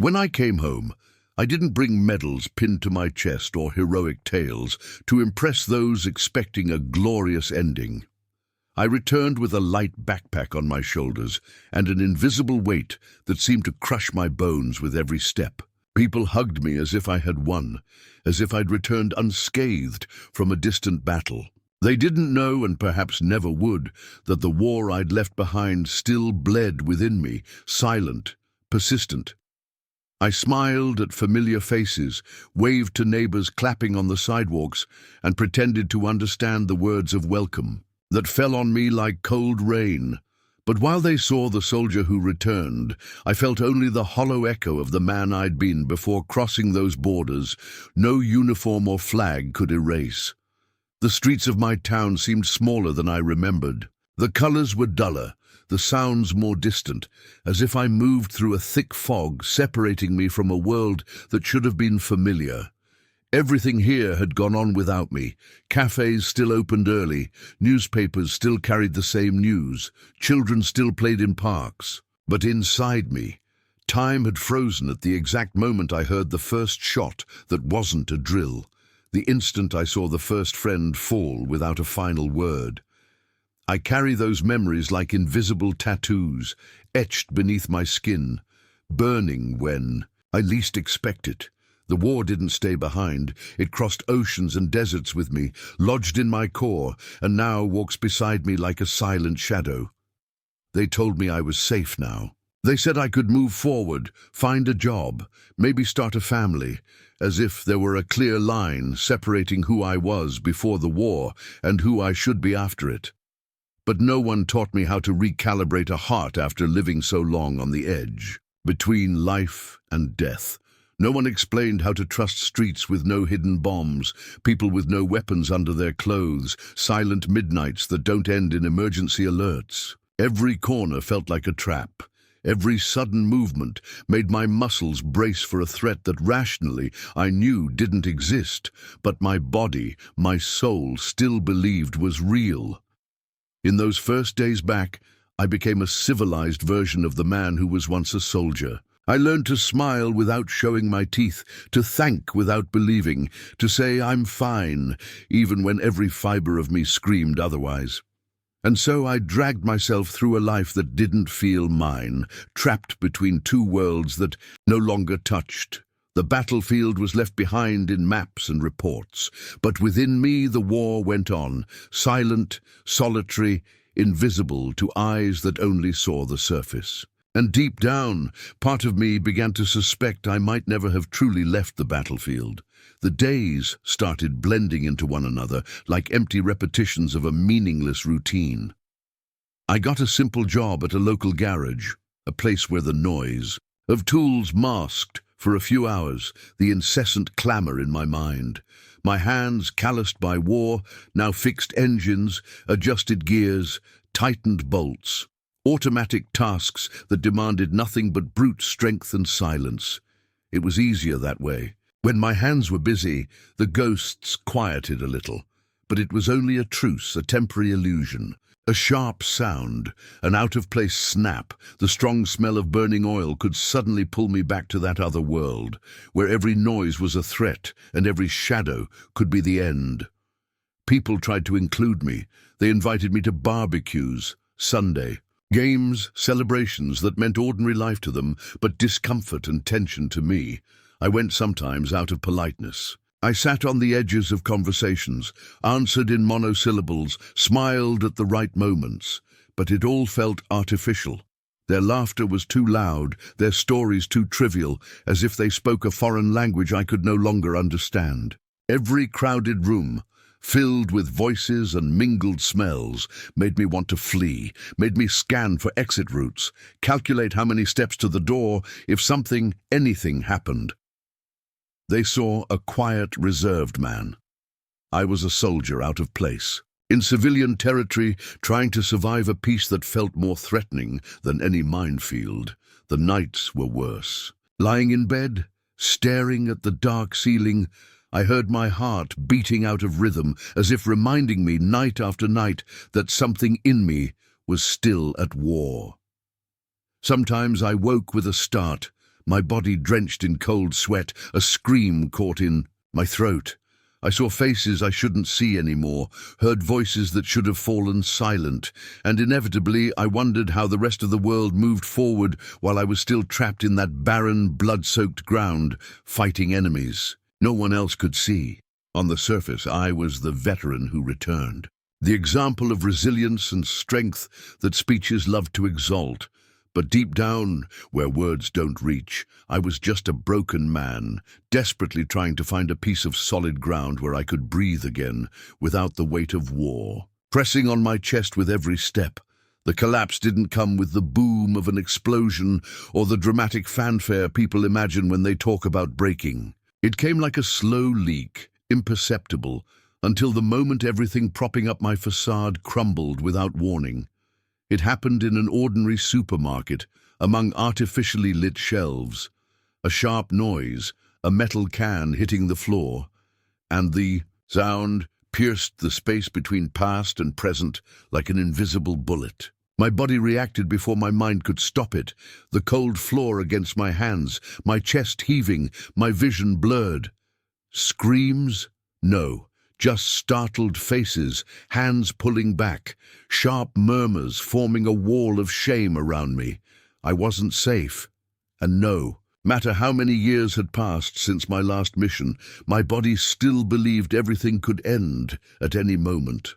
When I came home, I didn't bring medals pinned to my chest or heroic tales to impress those expecting a glorious ending. I returned with a light backpack on my shoulders and an invisible weight that seemed to crush my bones with every step. People hugged me as if I had won, as if I'd returned unscathed from a distant battle. They didn't know, and perhaps never would, that the war I'd left behind still bled within me, silent, persistent. I smiled at familiar faces, waved to neighbors clapping on the sidewalks, and pretended to understand the words of welcome that fell on me like cold rain. But while they saw the soldier who returned, I felt only the hollow echo of the man I'd been before crossing those borders no uniform or flag could erase. The streets of my town seemed smaller than I remembered. The colors were duller, the sounds more distant, as if I moved through a thick fog separating me from a world that should have been familiar. Everything here had gone on without me. Cafes still opened early, newspapers still carried the same news, children still played in parks. But inside me, time had frozen at the exact moment I heard the first shot that wasn't a drill, the instant I saw the first friend fall without a final word. I carry those memories like invisible tattoos, etched beneath my skin, burning when I least expect it. The war didn't stay behind. It crossed oceans and deserts with me, lodged in my core, and now walks beside me like a silent shadow. They told me I was safe now. They said I could move forward, find a job, maybe start a family, as if there were a clear line separating who I was before the war and who I should be after it. But no one taught me how to recalibrate a heart after living so long on the edge, between life and death. No one explained how to trust streets with no hidden bombs, people with no weapons under their clothes, silent midnights that don't end in emergency alerts. Every corner felt like a trap. Every sudden movement made my muscles brace for a threat that rationally I knew didn't exist, but my body, my soul still believed was real. In those first days back, I became a civilized version of the man who was once a soldier. I learned to smile without showing my teeth, to thank without believing, to say I'm fine, even when every fiber of me screamed otherwise. And so I dragged myself through a life that didn't feel mine, trapped between two worlds that no longer touched. The battlefield was left behind in maps and reports, but within me the war went on, silent, solitary, invisible to eyes that only saw the surface. And deep down, part of me began to suspect I might never have truly left the battlefield. The days started blending into one another, like empty repetitions of a meaningless routine. I got a simple job at a local garage, a place where the noise of tools masked, for a few hours, the incessant clamor in my mind. My hands, calloused by war, now fixed engines, adjusted gears, tightened bolts. Automatic tasks that demanded nothing but brute strength and silence. It was easier that way. When my hands were busy, the ghosts quieted a little, but it was only a truce, a temporary illusion. A sharp sound, an out-of-place snap, the strong smell of burning oil could suddenly pull me back to that other world, where every noise was a threat and every shadow could be the end. People tried to include me. They invited me to barbecues, Sunday, games, celebrations that meant ordinary life to them, but discomfort and tension to me. I went sometimes out of politeness. I sat on the edges of conversations, answered in monosyllables, smiled at the right moments, but it all felt artificial. Their laughter was too loud, their stories too trivial, as if they spoke a foreign language I could no longer understand. Every crowded room, filled with voices and mingled smells, made me want to flee, made me scan for exit routes, calculate how many steps to the door if anything happened. They saw a quiet, reserved man. I was a soldier out of place, in civilian territory, trying to survive a peace that felt more threatening than any minefield. The nights were worse. Lying in bed, staring at the dark ceiling, I heard my heart beating out of rhythm, as if reminding me night after night that something in me was still at war. Sometimes I woke with a start, my body drenched in cold sweat, a scream caught in my throat. I saw faces I shouldn't see anymore, heard voices that should have fallen silent, and inevitably I wondered how the rest of the world moved forward while I was still trapped in that barren, blood-soaked ground, fighting enemies no one else could see. On the surface, I was the veteran who returned, the example of resilience and strength that speeches love to exalt. But deep down, where words don't reach, I was just a broken man, desperately trying to find a piece of solid ground where I could breathe again, without the weight of war pressing on my chest with every step. The collapse didn't come with the boom of an explosion or the dramatic fanfare people imagine when they talk about breaking. It came like a slow leak, imperceptible, until the moment everything propping up my facade crumbled without warning. It happened in an ordinary supermarket, among artificially lit shelves. A sharp noise, a metal can hitting the floor, and the sound pierced the space between past and present like an invisible bullet. My body reacted before my mind could stop it, the cold floor against my hands, my chest heaving, my vision blurred. Screams? No. Just startled faces, hands pulling back, sharp murmurs forming a wall of shame around me. I wasn't safe. And no matter how many years had passed since my last mission, my body still believed everything could end at any moment.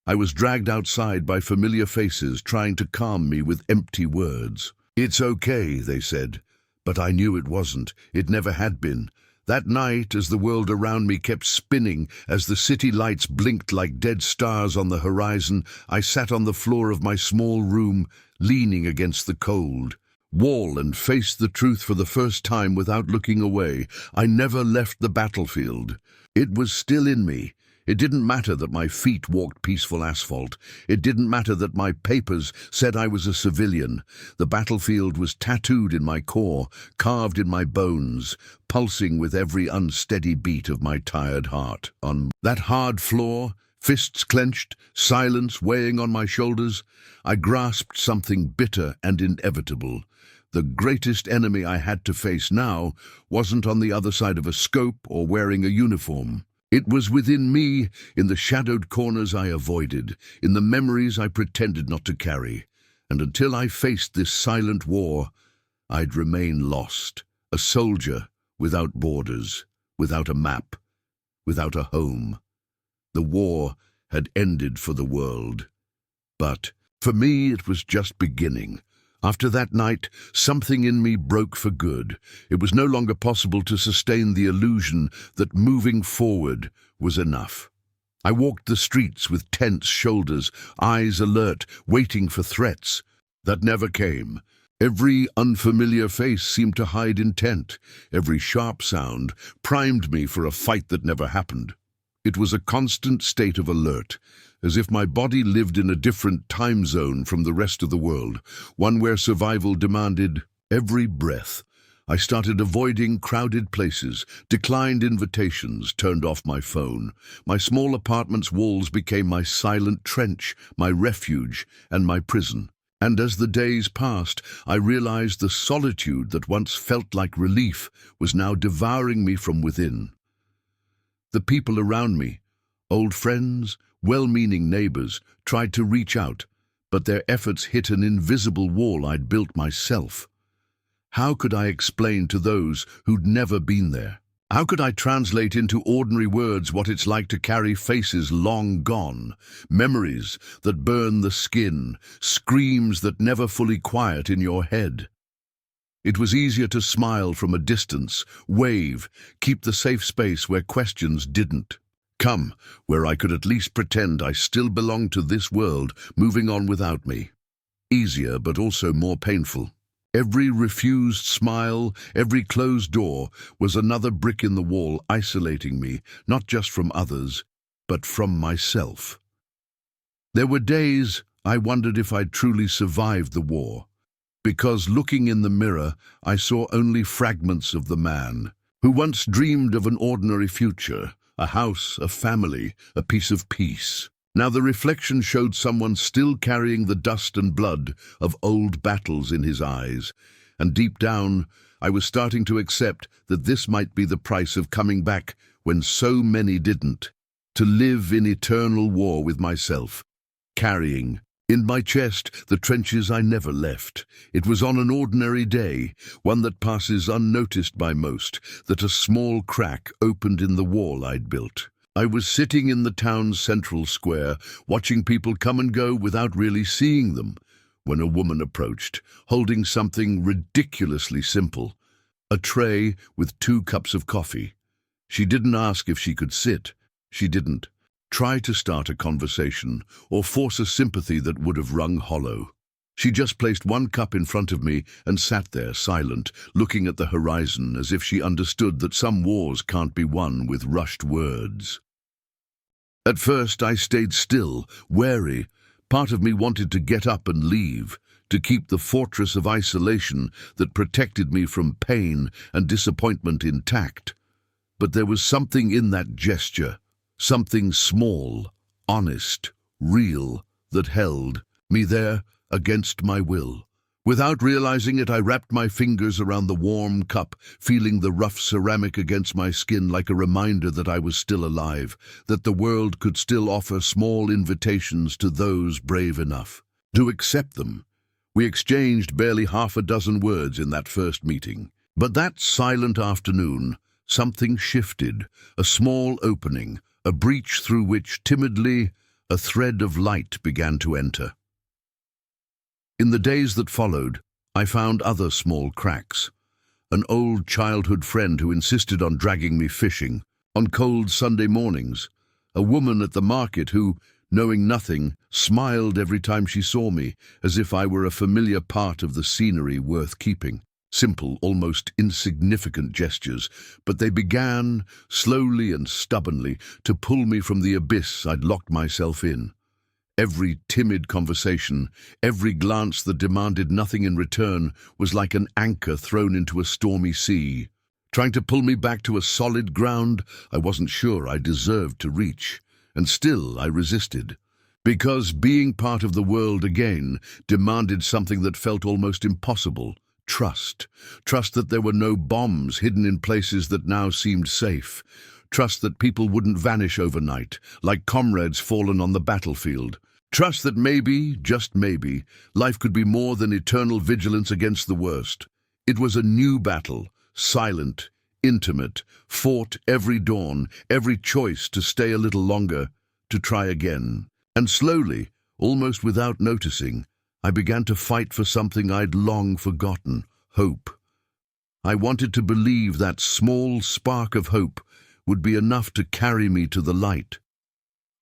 I was dragged outside by familiar faces trying to calm me with empty words. "It's okay," they said, but I knew it wasn't. It never had been. That night, as the world around me kept spinning, as the city lights blinked like dead stars on the horizon, I sat on the floor of my small room, leaning against the cold wall, and faced the truth for the first time without looking away. I never left the battlefield. It was still in me. It didn't matter that my feet walked peaceful asphalt. It didn't matter that my papers said I was a civilian. The battlefield was tattooed in my core, carved in my bones, pulsing with every unsteady beat of my tired heart. On that hard floor, fists clenched, silence weighing on my shoulders, I grasped something bitter and inevitable. The greatest enemy I had to face now wasn't on the other side of a scope or wearing a uniform. It was within me, in the shadowed corners I avoided, in the memories I pretended not to carry. And until I faced this silent war, I'd remain lost, a soldier without borders, without a map, without a home. The war had ended for the world. But for me, it was just beginning. After that night, something in me broke for good. It was no longer possible to sustain the illusion that moving forward was enough. I walked the streets with tense shoulders, eyes alert, waiting for threats that never came. Every unfamiliar face seemed to hide intent. Every sharp sound primed me for a fight that never happened. It was a constant state of alert, as if my body lived in a different time zone from the rest of the world, one where survival demanded every breath. I started avoiding crowded places, declined invitations, turned off my phone. My small apartment's walls became my silent trench, my refuge, and my prison. And as the days passed, I realized the solitude that once felt like relief was now devouring me from within. The people around me, old friends, well-meaning neighbors, tried to reach out, but their efforts hit an invisible wall I'd built myself. How could I explain to those who'd never been there? How could I translate into ordinary words what it's like to carry faces long gone, memories that burn the skin, screams that never fully quiet in your head? It was easier to smile from a distance, wave, keep the safe space where questions didn't come, where I could at least pretend I still belonged to this world, moving on without me. Easier, but also more painful. Every refused smile, every closed door was another brick in the wall, isolating me, not just from others, but from myself. There were days I wondered if I'd truly survived the war, because looking in the mirror, I saw only fragments of the man who once dreamed of an ordinary future, a house, a family, a piece of peace. Now the reflection showed someone still carrying the dust and blood of old battles in his eyes, And deep down, I was starting to accept that this might be the price of coming back when so many didn't. To live in eternal war with myself, carrying in my chest the trenches I never left. It was on an ordinary day, one that passes unnoticed by most, that a small crack opened in the wall I'd built. I was sitting in the town's central square, watching people come and go without really seeing them, when a woman approached, holding something ridiculously simple, a tray with 2 cups of coffee. She didn't ask if she could sit. She didn't try to start a conversation or force a sympathy that would have rung hollow. She just placed 1 cup in front of me and sat there, silent, looking at the horizon as if she understood that some wars can't be won with rushed words. At first I stayed still, wary. Part of me wanted to get up and leave, to keep the fortress of isolation that protected me from pain and disappointment intact. But there was something in that gesture, something small, honest, real, that held me there against my will. Without realizing it, I wrapped my fingers around the warm cup, feeling the rough ceramic against my skin like a reminder that I was still alive, that the world could still offer small invitations to those brave enough to accept them. We exchanged barely half a dozen words in that first meeting. But that silent afternoon, something shifted, a small opening, a breach through which, timidly, a thread of light began to enter. In the days that followed, I found other small cracks. An old childhood friend who insisted on dragging me fishing on cold Sunday mornings. A woman at the market who, knowing nothing, smiled every time she saw me, as if I were a familiar part of the scenery worth keeping. Simple, almost insignificant gestures, but they began, slowly and stubbornly, to pull me from the abyss I'd locked myself in. Every timid conversation, every glance that demanded nothing in return, was like an anchor thrown into a stormy sea, trying to pull me back to a solid ground I wasn't sure I deserved to reach. And still I resisted, because being part of the world again demanded something that felt almost impossible. Trust. Trust that there were no bombs hidden in places that now seemed safe. Trust that people wouldn't vanish overnight, like comrades fallen on the battlefield. Trust that maybe, just maybe, life could be more than eternal vigilance against the worst. It was a new battle, silent, intimate, fought every dawn, every choice to stay a little longer, to try again. And slowly, almost without noticing, I began to fight for something I'd long forgotten: hope. I wanted to believe that small spark of hope would be enough to carry me to the light.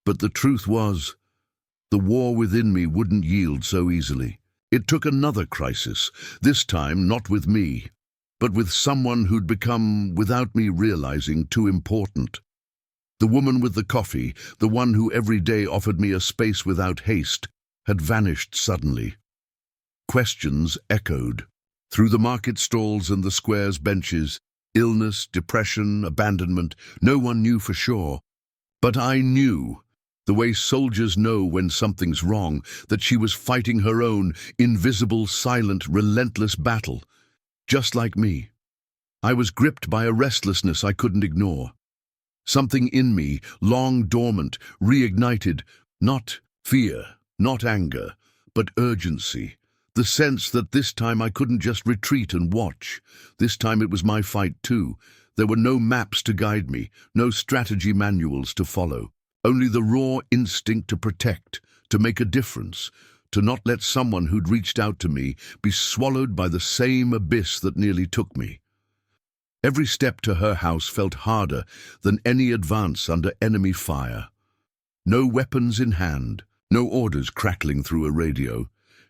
But the truth was, the war within me wouldn't yield so easily. It took another crisis, this time not with me, but with someone who'd become, without me realizing, too important. The woman with the coffee, the one who every day offered me a space without haste, had vanished suddenly. Questions echoed through the market stalls and the square's benches. Illness, depression, abandonment, no one knew for sure. But I knew, the way soldiers know when something's wrong, that she was fighting her own invisible, silent, relentless battle, just like me. I was gripped by a restlessness I couldn't ignore. Something in me, long dormant, reignited, not fear, not anger, but urgency. The sense that this time I couldn't just retreat and watch. This time it was my fight too. There were no maps to guide me, no strategy manuals to follow. Only the raw instinct to protect, to make a difference, to not let someone who'd reached out to me be swallowed by the same abyss that nearly took me. Every step to her house felt harder than any advance under enemy fire. No weapons in hand, no orders crackling through a radio.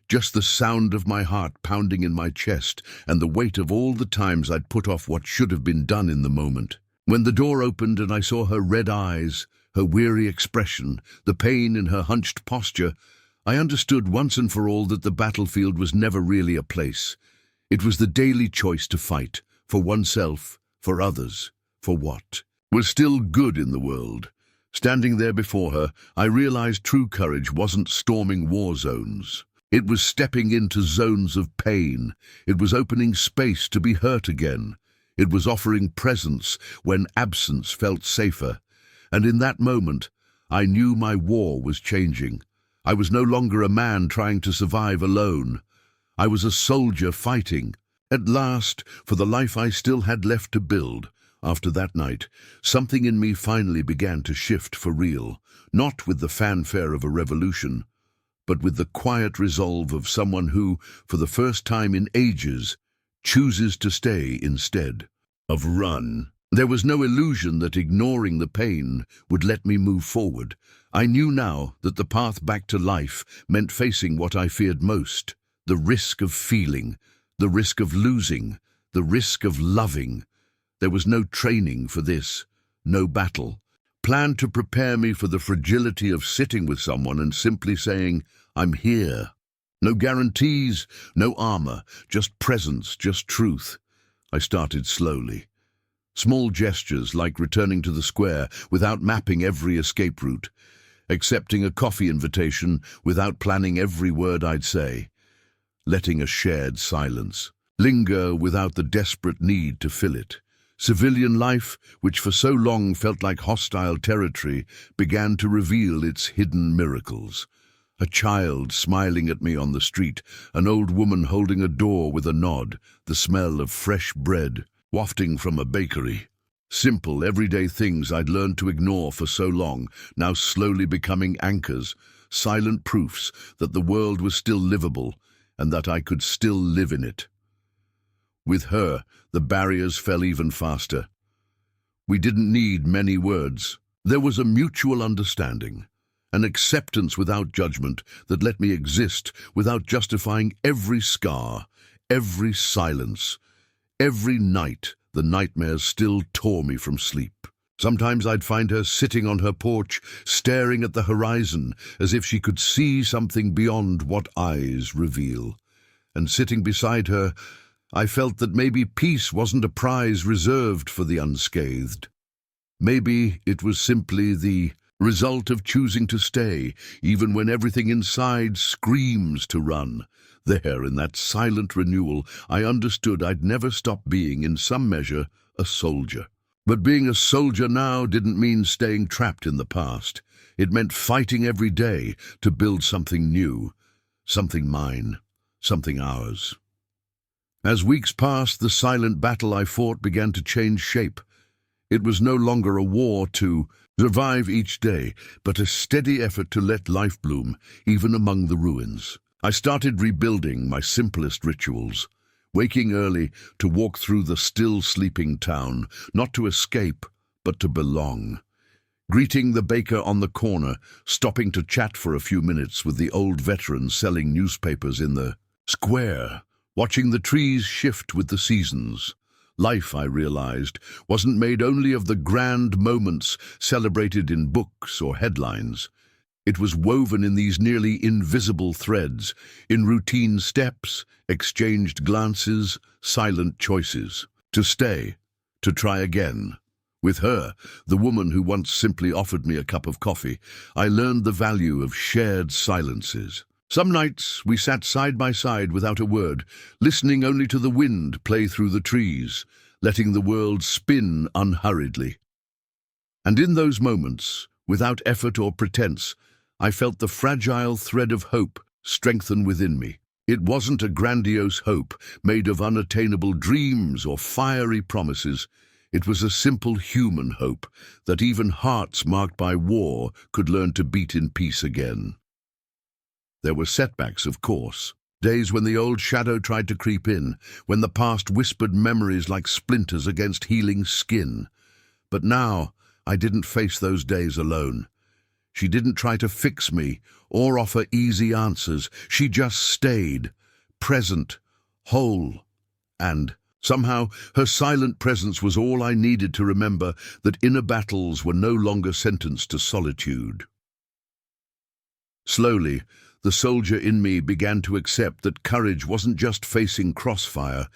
Just the sound of my heart pounding in my chest and the weight of all the times I'd put off what should have been done in the moment. When the door opened and I saw her red eyes, her weary expression, the pain in her hunched posture, I understood once and for all that the battlefield was never really a place. It was the daily choice to fight, for oneself, for others, for what was still good in the world. Standing there before her, I realized true courage wasn't storming war zones. It was stepping into zones of pain. It was opening space to be hurt again. It was offering presence when absence felt safer. And in that moment, I knew my war was changing. I was no longer a man trying to survive alone. I was a soldier fighting. At last, for the life I still had left to build. After that night, something in me finally began to shift for real, not with the fanfare of a revolution, but with the quiet resolve of someone who, for the first time in ages, chooses to stay instead of run. There was no illusion that ignoring the pain would let me move forward. I knew now that the path back to life meant facing what I feared most, the risk of feeling, the risk of losing, the risk of loving. There was no training for this, no battle, planned to prepare me for the fragility of sitting with someone and simply saying, "I'm here." No guarantees, no armor, just presence, just truth. I started slowly. Small gestures like returning to the square without mapping every escape route, accepting a coffee invitation without planning every word I'd say, letting a shared silence linger without the desperate need to fill it. Civilian life, which for so long felt like hostile territory, began to reveal its hidden miracles. A child smiling at me on the street, an old woman holding a door with a nod, the smell of fresh bread wafting from a bakery. Simple, everyday things I'd learned to ignore for so long, now slowly becoming anchors, silent proofs that the world was still livable and that I could still live in it. With her, the barriers fell even faster. We didn't need many words. There was a mutual understanding, an acceptance without judgment that let me exist without justifying every scar, every silence. Every night, the nightmares still tore me from sleep. Sometimes I'd find her sitting on her porch, staring at the horizon, as if she could see something beyond what eyes reveal. And sitting beside her, I felt that maybe peace wasn't a prize reserved for the unscathed. Maybe it was simply the result of choosing to stay, even when everything inside screams to run. There, in that silent renewal, I understood I'd never stop being, in some measure, a soldier. But being a soldier now didn't mean staying trapped in the past. It meant fighting every day to build something new, something mine, something ours. As weeks passed, the silent battle I fought began to change shape. It was no longer a war to survive each day, but a steady effort to let life bloom, even among the ruins. I started rebuilding my simplest rituals, waking early to walk through the still sleeping town, not to escape, but to belong. Greeting the baker on the corner, stopping to chat for a few minutes with the old veteran selling newspapers in the square, watching the trees shift with the seasons. Life, I realized, wasn't made only of the grand moments celebrated in books or headlines. It was woven in these nearly invisible threads, in routine steps, exchanged glances, silent choices. To stay, to try again. With her, the woman who once simply offered me a cup of coffee, I learned the value of shared silences. Some nights we sat side by side without a word, listening only to the wind play through the trees, letting the world spin unhurriedly. And in those moments, without effort or pretense, I felt the fragile thread of hope strengthen within me. It wasn't a grandiose hope made of unattainable dreams or fiery promises. It was a simple human hope that even hearts marked by war could learn to beat in peace again. There were setbacks, of course. Days when the old shadow tried to creep in, when the past whispered memories like splinters against healing skin. But now, I didn't face those days alone. She didn't try to fix me or offer easy answers. She just stayed, present, whole, and somehow her silent presence was all I needed to remember that inner battles were no longer sentenced to solitude. Slowly, the soldier in me began to accept that courage wasn't just facing crossfire,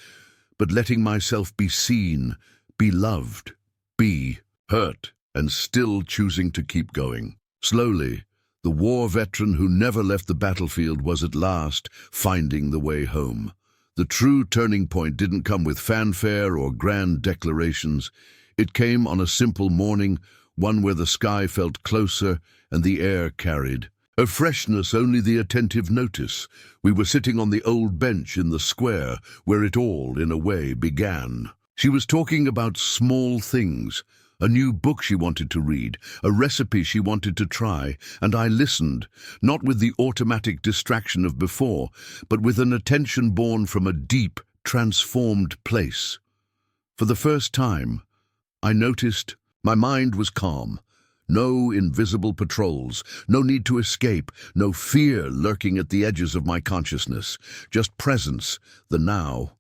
but letting myself be seen, be loved, be hurt, and still choosing to keep going. Slowly, The war veteran who never left the battlefield was at last finding the way home. The true turning point didn't come with fanfare or grand declarations. It came on a simple morning, one where the sky felt closer and the air carried a freshness only the attentive notice. We were sitting on the old bench in the square where it all, in a way, began. She was talking about small things, a new book she wanted to read, a recipe she wanted to try, and I listened, not with the automatic distraction of before, but with an attention born from a deep, transformed place. For the first time, I noticed my mind was calm. No invisible patrols, no need to escape, no fear lurking at the edges of my consciousness, just presence, the now.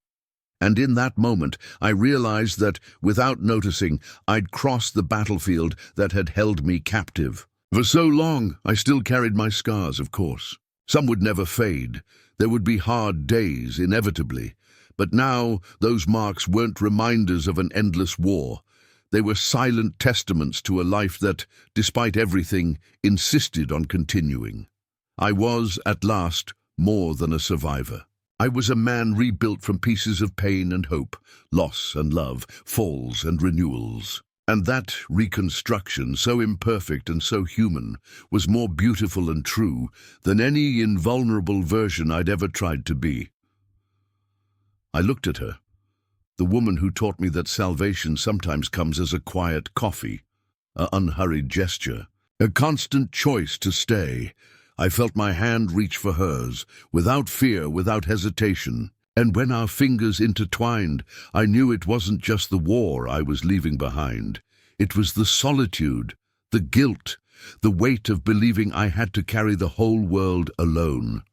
And in that moment, I realized that, without noticing, I'd crossed the battlefield that had held me captive. For so long, I still carried my scars, of course. Some would never fade. There would be hard days, inevitably. But now, those marks weren't reminders of an endless war. They were silent testaments to a life that, despite everything, insisted on continuing. I was, at last, more than a survivor. I was a man rebuilt from pieces of pain and hope, loss and love, falls and renewals. And that reconstruction, so imperfect and so human, was more beautiful and true than any invulnerable version I'd ever tried to be. I looked at her. The woman who taught me that salvation sometimes comes as a quiet coffee, an unhurried gesture, a constant choice to stay. I felt my hand reach for hers, without fear, without hesitation. And when our fingers intertwined, I knew it wasn't just the war I was leaving behind. It was the solitude, the guilt, the weight of believing I had to carry the whole world alone.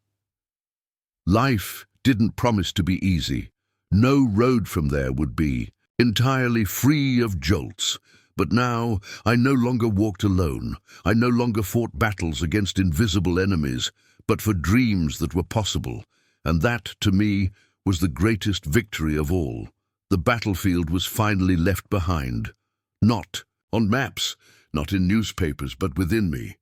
Life didn't promise to be easy. No road from there would be, entirely free of jolts. But now I no longer walked alone. I no longer fought battles against invisible enemies, but for dreams that were possible. And that, to me, was the greatest victory of all. The battlefield was finally left behind. Not on maps, not in newspapers, but within me.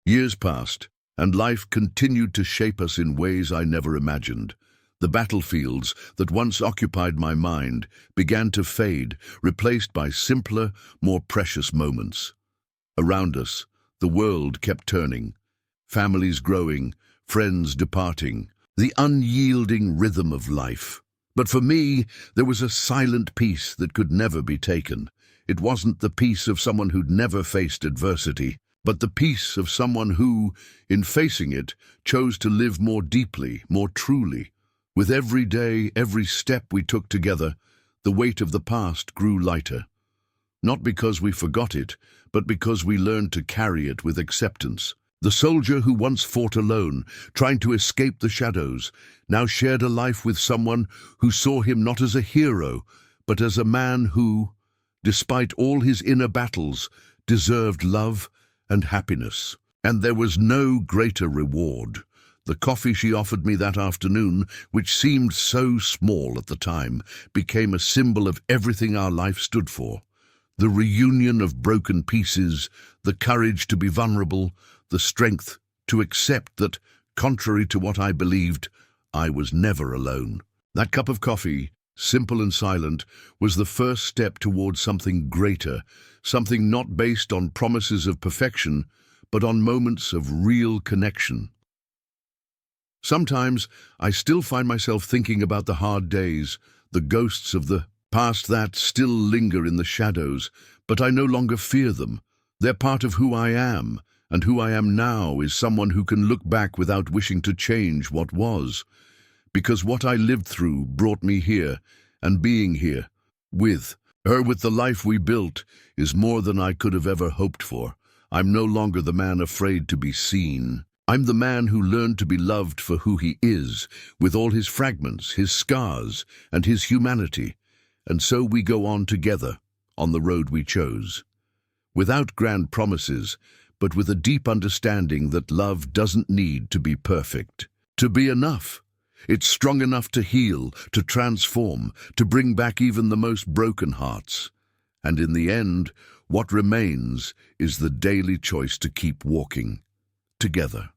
Years passed, and life continued to shape us in ways I never imagined. The battlefields that once occupied my mind began to fade, replaced by simpler, more precious moments. Around us, the world kept turning, families growing, friends departing, the unyielding rhythm of life. But for me, there was a silent peace that could never be taken. It wasn't the peace of someone who'd never faced adversity, but the peace of someone who, in facing it, chose to live more deeply, more truly. With every day, every step we took together, the weight of the past grew lighter. Not because we forgot it, but because we learned to carry it with acceptance. The soldier who once fought alone, trying to escape the shadows, now shared a life with someone who saw him not as a hero, but as a man who, despite all his inner battles, deserved love and happiness. And there was no greater reward. The coffee she offered me that afternoon, which seemed so small at the time, became a symbol of everything our life stood for. The reunion of broken pieces, the courage to be vulnerable, the strength to accept that, contrary to what I believed, I was never alone. That cup of coffee, simple and silent, was the first step towards something greater, something not based on promises of perfection, but on moments of real connection. Sometimes I still find myself thinking about the hard days, the ghosts of the past that still linger in the shadows, but I no longer fear them. They're part of who I am, and who I am now is someone who can look back without wishing to change what was. Because what I lived through brought me here, and being here, with her, with the life we built, is more than I could have ever hoped for. I'm no longer the man afraid to be seen. I'm the man who learned to be loved for who he is, with all his fragments, his scars, and his humanity. And so we go on together, on the road we chose. Without grand promises, but with a deep understanding that love doesn't need to be perfect, to be enough. It's strong enough to heal, to transform, to bring back even the most broken hearts. And in the end, what remains is the daily choice to keep walking. together.